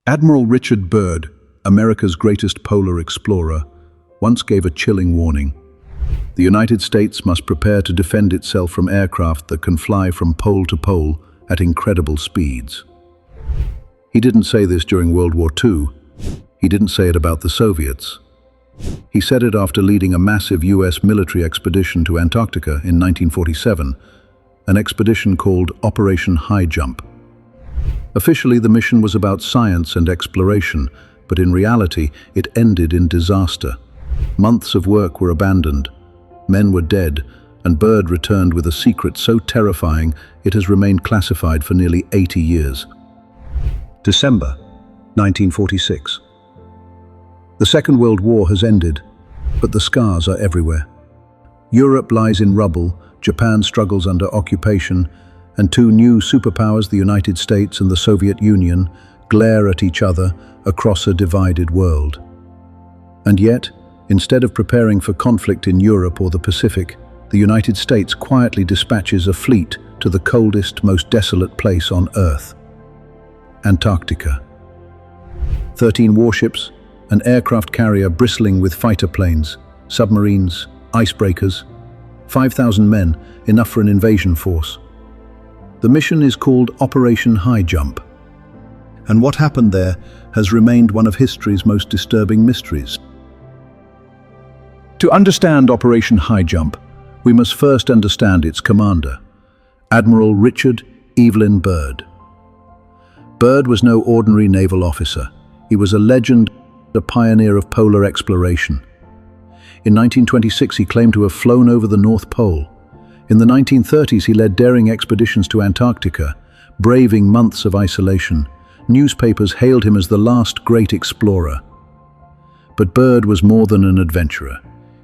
Admiral Richard Byrd, America's greatest polar explorer, once gave a chilling warning. The United States must prepare to defend itself from aircraft that can fly from pole to pole at incredible speeds. He didn't say this during World War II. He didn't say it about the Soviets. He said it after leading a massive US military expedition to Antarctica in 1947, an expedition called Operation Highjump. Officially, the mission was about science and exploration, but in reality, it ended in disaster. Months of work were abandoned, men were dead, and Byrd returned with a secret so terrifying it has remained classified for nearly 80 years. December 1946. The Second World War has ended, but the scars are everywhere. Europe lies in rubble, Japan struggles under occupation, and two new superpowers, the United States and the Soviet Union, glare at each other across a divided world. And yet, instead of preparing for conflict in Europe or the Pacific, the United States quietly dispatches a fleet to the coldest, most desolate place on Earth, Antarctica. 13 warships, an aircraft carrier bristling with fighter planes, submarines, icebreakers, 5,000 men, enough for an invasion force. The mission is called Operation Highjump, and what happened there has remained one of history's most disturbing mysteries. To understand Operation Highjump, we must first understand its commander, Admiral Richard Evelyn Byrd. Byrd was no ordinary naval officer. He was a legend, a pioneer of polar exploration. In 1926, he claimed to have flown over the North Pole. In the 1930s, he led daring expeditions to Antarctica, braving months of isolation. Newspapers hailed him as the last great explorer. But Byrd was more than an adventurer.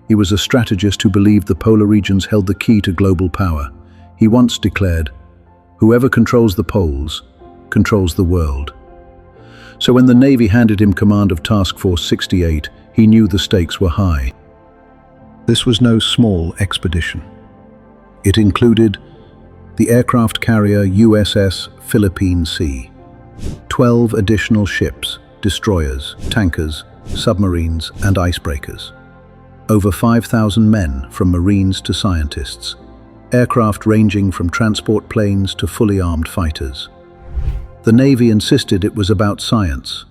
He was a strategist who believed the polar regions held the key to global power. He once declared, "Whoever controls the poles, controls the world." So when the Navy handed him command of Task Force 68, he knew the stakes were high. This was no small expedition. It included the aircraft carrier USS Philippine Sea, 12 additional ships, destroyers, tankers, submarines, and icebreakers. Over 5,000 men, from Marines to scientists, aircraft ranging from transport planes to fully armed fighters. The Navy insisted it was about science.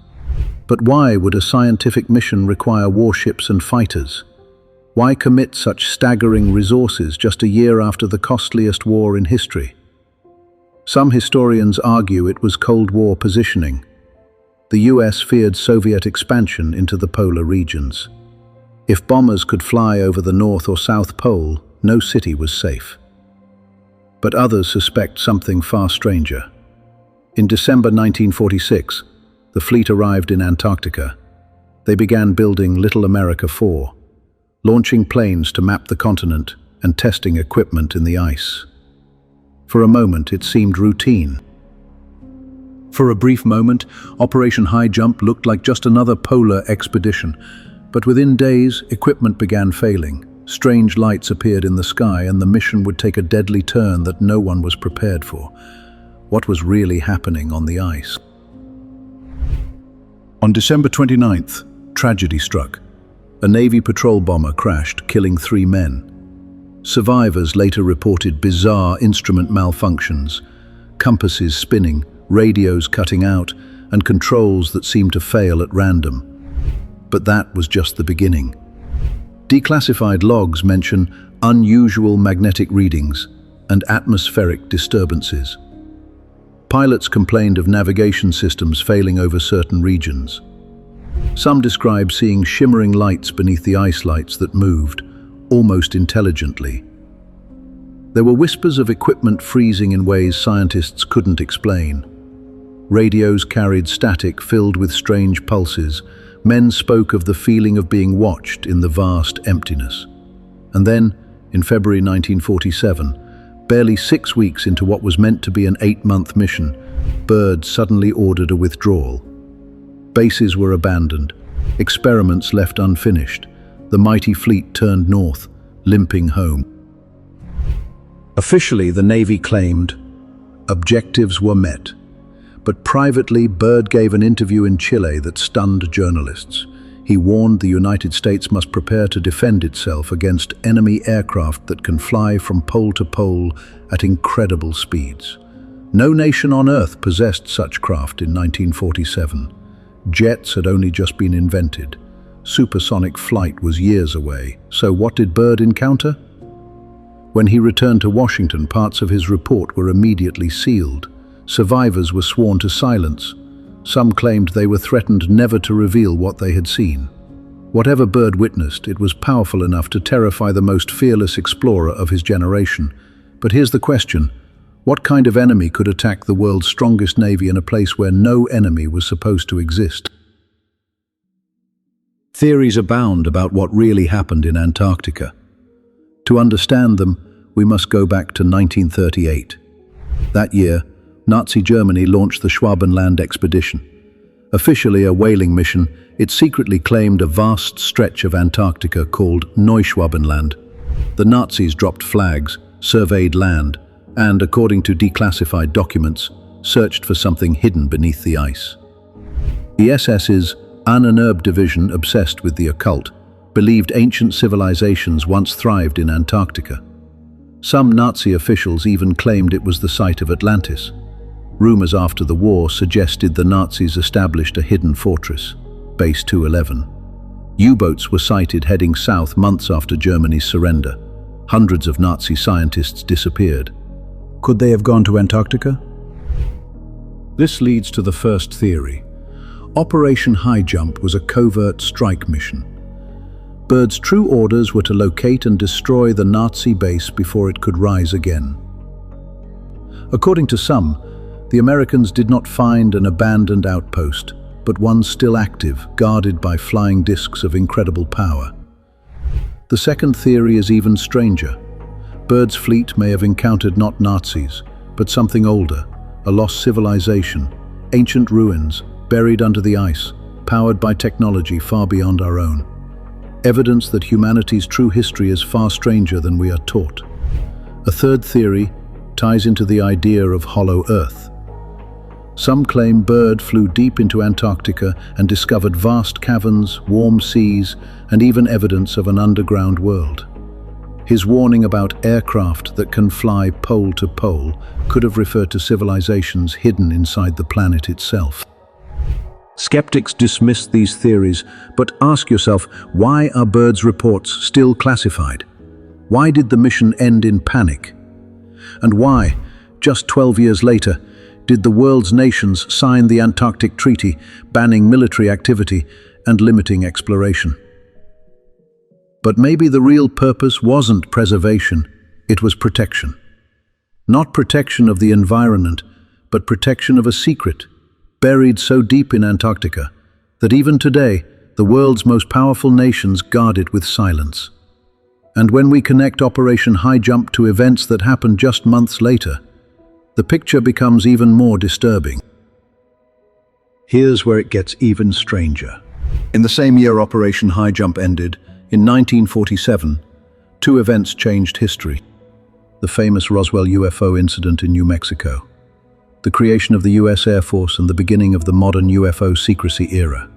But why would a scientific mission require warships and fighters? Why commit such staggering resources just a year after the costliest war in history? Some historians argue it was Cold War positioning. The US feared Soviet expansion into the polar regions. If bombers could fly over the North or South Pole, no city was safe. But others suspect something far stranger. In December 1946, the fleet arrived in Antarctica. They began building Little America 4, launching planes to map the continent and testing equipment in the ice. For a moment, it seemed routine. For a brief moment, Operation Highjump looked like just another polar expedition. But within days, equipment began failing. Strange lights appeared in the sky, and the mission would take a deadly turn that no one was prepared for. What was really happening on the ice? On December 29th, tragedy struck. A Navy patrol bomber crashed, killing 3 men. Survivors later reported bizarre instrument malfunctions, compasses spinning, radios cutting out, and controls that seemed to fail at random. But that was just the beginning. Declassified logs mention unusual magnetic readings and atmospheric disturbances. Pilots complained of navigation systems failing over certain regions. Some describe seeing shimmering lights beneath the ice lights that moved, almost intelligently. There were whispers of equipment freezing in ways scientists couldn't explain. Radios carried static filled with strange pulses. Men spoke of the feeling of being watched in the vast emptiness. And then, in February 1947, barely 6 weeks into what was meant to be an 8-month mission, Byrd suddenly ordered a withdrawal. Bases were abandoned, experiments left unfinished. The mighty fleet turned north, limping home. Officially, the Navy claimed objectives were met. But privately, Byrd gave an interview in Chile that stunned journalists. He warned the United States must prepare to defend itself against enemy aircraft that can fly from pole to pole at incredible speeds. No nation on Earth possessed such craft in 1947. Jets had only just been invented. Supersonic flight was years away. So what did Byrd encounter? When he returned to Washington, parts of his report were immediately sealed. Survivors were sworn to silence. Some claimed they were threatened never to reveal what they had seen. Whatever Byrd witnessed, it was powerful enough to terrify the most fearless explorer of his generation. But here's the question. What kind of enemy could attack the world's strongest navy in a place where no enemy was supposed to exist? Theories abound about what really happened in Antarctica. To understand them, we must go back to 1938. That year, Nazi Germany launched the Schwabenland expedition. Officially a whaling mission, it secretly claimed a vast stretch of Antarctica called Neuschwabenland. The Nazis dropped flags, surveyed land, and, according to declassified documents, searched for something hidden beneath the ice. The SS's Ahnenerbe division, obsessed with the occult, believed ancient civilizations once thrived in Antarctica. Some Nazi officials even claimed it was the site of Atlantis. Rumors after the war suggested the Nazis established a hidden fortress, Base 211. U-boats were sighted heading south months after Germany's surrender. Hundreds of Nazi scientists disappeared. Could they have gone to Antarctica? This leads to the first theory. Operation Highjump was a covert strike mission. Byrd's true orders were to locate and destroy the Nazi base before it could rise again. According to some, the Americans did not find an abandoned outpost, but one still active, guarded by flying discs of incredible power. The second theory is even stranger. Byrd's fleet may have encountered not Nazis, but something older, a lost civilization, ancient ruins, buried under the ice, powered by technology far beyond our own. Evidence that humanity's true history is far stranger than we are taught. A third theory ties into the idea of hollow Earth. Some claim Byrd flew deep into Antarctica and discovered vast caverns, warm seas, and even evidence of an underground world. His warning about aircraft that can fly pole to pole could have referred to civilizations hidden inside the planet itself. Skeptics dismiss these theories, but ask yourself, why are Byrd's reports still classified? Why did the mission end in panic? And why, just 12 years later, did the world's nations sign the Antarctic Treaty, banning military activity and limiting exploration? But maybe the real purpose wasn't preservation, it was protection. Not protection of the environment, but protection of a secret, buried so deep in Antarctica that even today, the world's most powerful nations guard it with silence. And when we connect Operation Highjump to events that happened just months later, the picture becomes even more disturbing. Here's where it gets even stranger. In the same year Operation Highjump ended, in 1947, two events changed history. The famous Roswell UFO incident in New Mexico, the creation of the U.S. Air Force, and the beginning of the modern UFO secrecy era.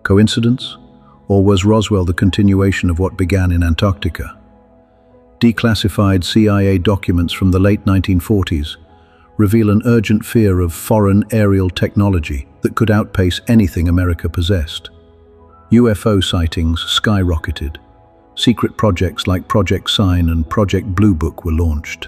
Coincidence? Or was Roswell the continuation of what began in Antarctica? Declassified CIA documents from the late 1940s reveal an urgent fear of foreign aerial technology that could outpace anything America possessed. UFO sightings skyrocketed. Secret projects like Project Sign and Project Blue Book were launched.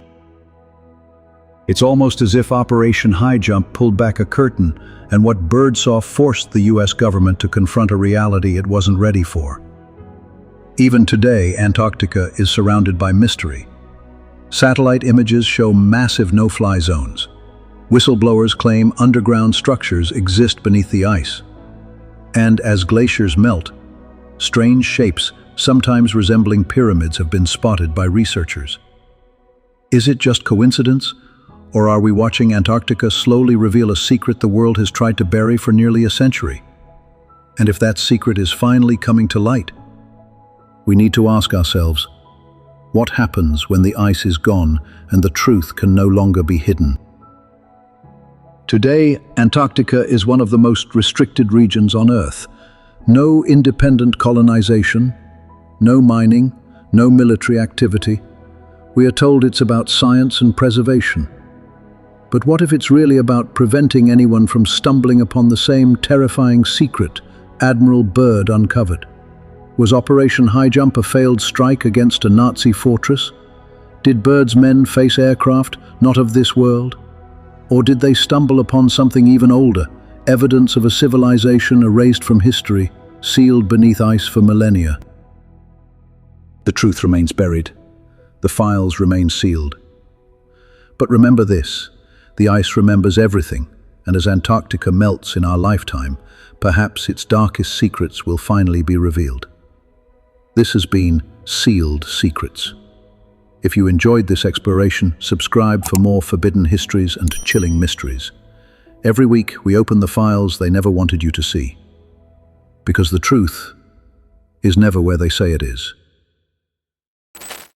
It's almost as if Operation Highjump pulled back a curtain, and what Byrd saw forced the U.S. government to confront a reality it wasn't ready for. Even today, Antarctica is surrounded by mystery. Satellite images show massive no-fly zones. Whistleblowers claim underground structures exist beneath the ice. And as glaciers melt, strange shapes, sometimes resembling pyramids, have been spotted by researchers. Is it just coincidence? Or are we watching Antarctica slowly reveal a secret the world has tried to bury for nearly a century? And if that secret is finally coming to light, we need to ask ourselves, what happens when the ice is gone and the truth can no longer be hidden? Today, Antarctica is one of the most restricted regions on Earth. No independent colonization, no mining, no military activity. We are told it's about science and preservation. But what if it's really about preventing anyone from stumbling upon the same terrifying secret Admiral Byrd uncovered? Was Operation Highjump a failed strike against a Nazi fortress? Did Byrd's men face aircraft not of this world? Or did they stumble upon something even older, evidence of a civilization erased from history, sealed beneath ice for millennia? The truth remains buried. The files remain sealed. But remember this, the ice remembers everything, and as Antarctica melts in our lifetime, perhaps its darkest secrets will finally be revealed. This has been Sealed Secrets. If you enjoyed this exploration, subscribe for more forbidden histories and chilling mysteries. Every week, we open the files they never wanted you to see. Because the truth is never where they say it is.